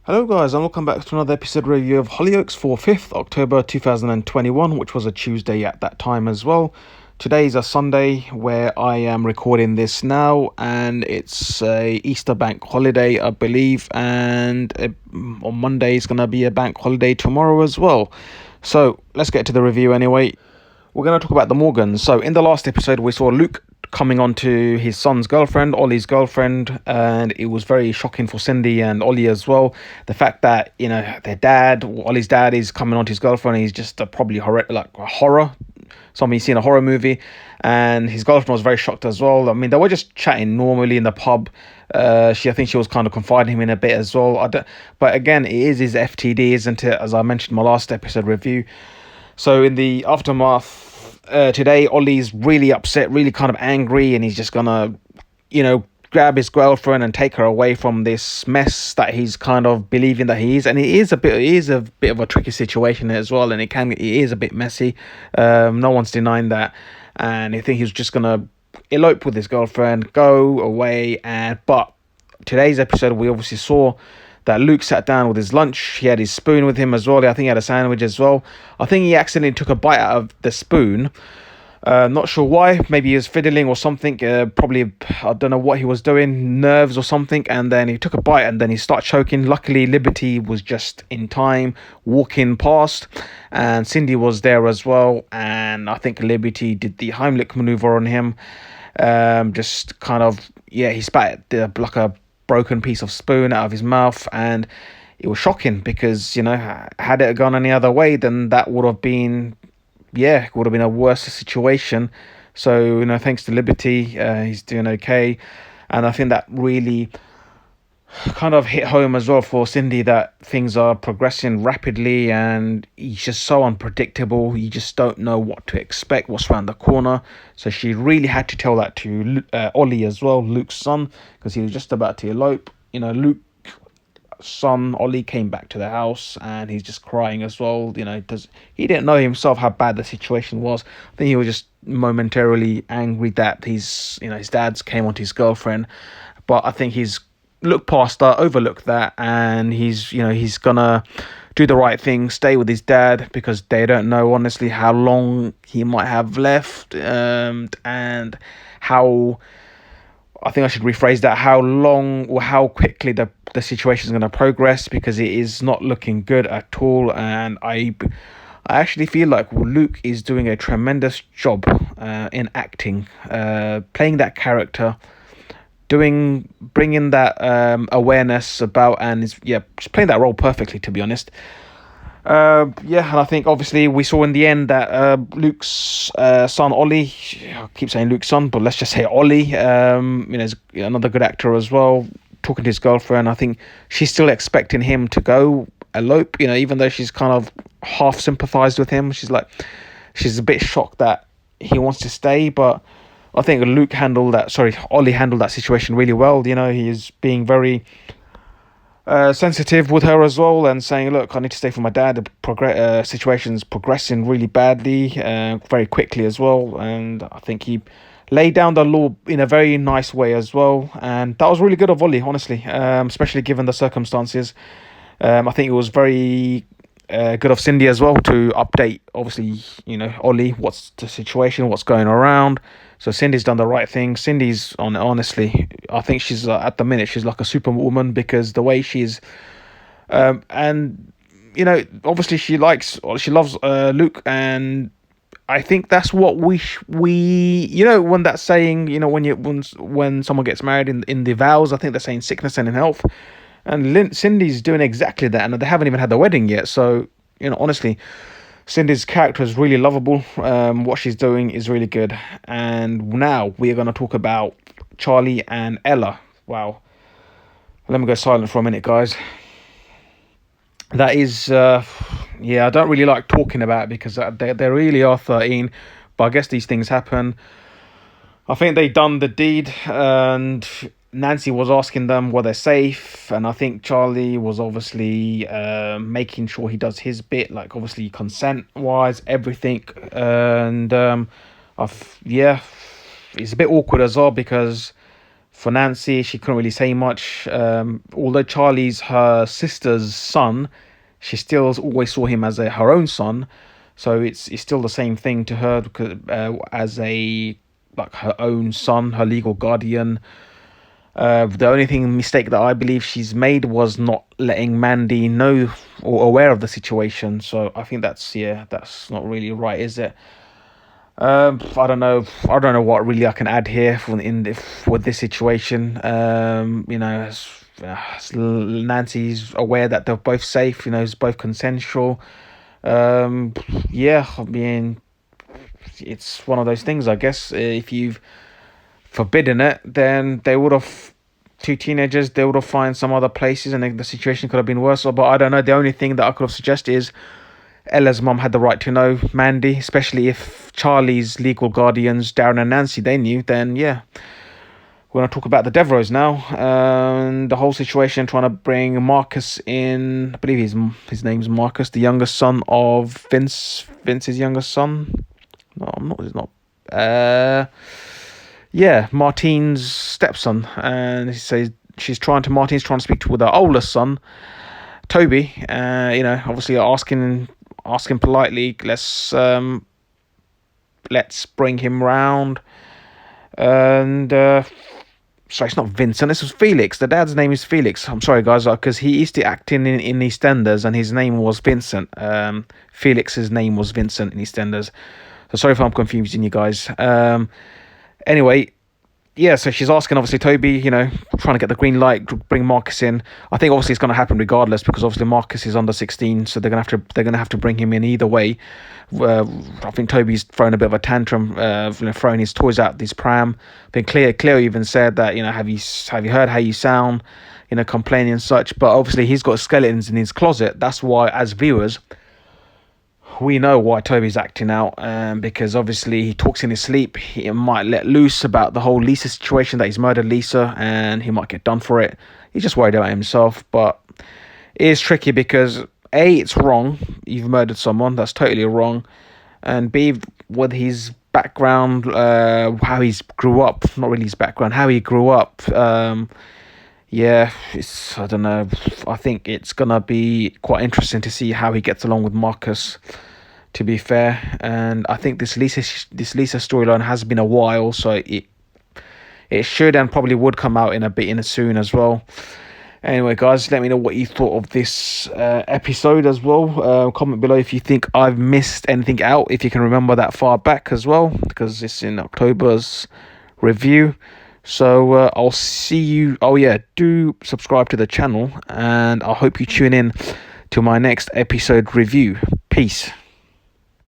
Hello guys, and welcome back to another episode review of Hollyoaks for 5th October 2021, which was a Tuesday at that time as well. Today is a Sunday where I am recording this now, and it's a Easter bank holiday, I believe, and on Monday is going to be a bank holiday tomorrow as well. So let's get to the review anyway. We're going to talk about the Morgans. So in the last episode, we saw Luke coming on to his son's girlfriend, Ollie's girlfriend, and it was very shocking for Cindy and Ollie as well. The fact that, their dad, Ollie's dad, is coming on to his girlfriend, he's just probably like a horror, something you see in a horror movie, and his girlfriend was very shocked as well. I mean, they were just chatting normally in the pub. I think she was kind of confiding him in a bit as well. But again, it is his FTD, isn't it? As I mentioned in my last episode review. So in the aftermath, today, Ollie's really upset, really kind of angry, and he's just gonna, grab his girlfriend and take her away from this mess that he's kind of believing that he is. And it is a bit of a tricky situation as well, and it is a bit messy. No one's denying that. And I think he was just gonna elope with his girlfriend, go away, but today's episode we obviously saw that Luke sat down with his lunch. He had his spoon with him as well. I think he had a sandwich as well. I think he accidentally took a bite out of the spoon. Not sure why. Maybe he was fiddling or something. Probably, I don't know what he was doing, nerves or something. And then he took a bite and then he started choking. Luckily, Liberty was just in time, walking past. And Cindy was there as well. And I think Liberty did the Heimlich maneuver on him. Just kind of, he spat like a broken piece of spoon out of his mouth, and it was shocking because had it gone any other way, then that would have been it would have been a worse situation. So thanks to Liberty, he's doing okay, and I think that really kind of hit home as well for Cindy, that things are progressing rapidly and he's just so unpredictable. You just don't know what to expect, what's around the corner. So she really had to tell that to Ollie as well, Luke's son, because he was just about to elope. Luke's son Ollie came back to the house and he's just crying as well. He didn't know himself how bad the situation was. I think he was just momentarily angry that his dad's came onto his girlfriend, but I think he's look past that, overlook that, and he's gonna do the right thing, stay with his dad, because they don't know honestly how long he might have left, and how, I think I should rephrase that, how long or how quickly the situation is going to progress, because it is not looking good at all. And I actually feel like Luke is doing a tremendous job in acting, playing that character, bringing that awareness about, and just playing that role perfectly, to be honest. And I think obviously we saw in the end that Luke's son Ollie, I keep saying Luke's son, but let's just say Ollie, is another good actor as well, talking to his girlfriend. I think she's still expecting him to go elope, even though she's kind of half sympathized with him. She's a bit shocked that he wants to stay, but I think Ollie handled that situation really well. He is being very sensitive with her as well, and saying, look, I need to stay for my dad. The situation's progressing really badly, very quickly as well. And I think he laid down the law in a very nice way as well. And that was really good of Ollie, honestly, especially given the circumstances. I think it was very good of Cindy as well to update, obviously, Ollie, what's the situation, what's going around. So Cindy's done the right thing. Cindy's honestly, I think she's at the minute she's like a superwoman, because the way she's, and obviously she loves Luke, and I think that's what we when that saying, when someone gets married in the vows, I think they're saying sickness and in health. And Cindy's doing exactly that, and they haven't even had the wedding yet. So, honestly, Cindy's character is really lovable. What she's doing is really good. And now we are going to talk about Charlie and Ella. Wow. Let me go silent for a minute, guys. That is, I don't really like talking about it, because they really are 13. But I guess these things happen. I think they done the deed, and Nancy was asking them were they safe, and I think Charlie was obviously making sure he does his bit, like obviously consent wise, everything. And it's a bit awkward as well, because For Nancy, she couldn't really say much. Although Charlie's her sister's son, she still always saw him as her own son. So it's still the same thing to her because as a like her own son, her legal guardian. The only mistake that I believe she's made was not letting Mandy know or aware of the situation. So I think that's not really right, is it? I don't know. I don't know what really I can add here with this situation. As Nancy's aware that they're both safe. It's both consensual. Yeah, I mean, it's one of those things. I guess if you've forbidden it, then they would have two teenagers. They would have found some other places, and the situation could have been worse. But I don't know. The only thing that I could have suggested is Ella's mum had the right to know Mandy, especially if Charlie's legal guardians, Darren and Nancy, they knew. Then yeah, we're gonna talk about the Devereaux now, and the whole situation trying to bring Marcus in. I believe his name's Marcus, the youngest son of Vince's youngest son. No, I'm not. He's not. Yeah, Martine's stepson, and he says Martine's trying to speak with her oldest son, Toby. Obviously asking politely, let's bring him round. And sorry, it's not Vincent. This was Felix. The dad's name is Felix. I'm sorry, guys, because he used to act in EastEnders, and his name was Vincent. Felix's name was Vincent in EastEnders. So sorry if I'm confusing you guys. Anyway, yeah, so she's asking, obviously, Toby, trying to get the green light, bring Marcus in. I think obviously it's going to happen regardless, because obviously Marcus is under 16, so they're going to have to bring him in either way. I think Toby's thrown a bit of a tantrum, throwing his toys out this pram. I think Cleo even said that, have you heard how you sound, complaining and such. But obviously he's got skeletons in his closet. That's why, as viewers, we know why Toby's acting out, because obviously he talks in his sleep. He might let loose about the whole Lisa situation, that he's murdered Lisa and he might get done for it. He's just worried about himself. But it is tricky because A, it's wrong. You've murdered someone. That's totally wrong. And B, with his background, how he grew up, not really his background, how he grew up. Yeah, I don't know. I think it's going to be quite interesting to see how he gets along with Marcus, to be fair. And I think this Lisa storyline has been a while, so it should and probably would come out in a bit soon as well. Anyway, guys, let me know what you thought of this episode as well. Comment below if you think I've missed anything out, if you can remember that far back as well, because it's in October's review. So I'll see you. Oh yeah, do subscribe to the channel, and I hope you tune in to my next episode review. Peace.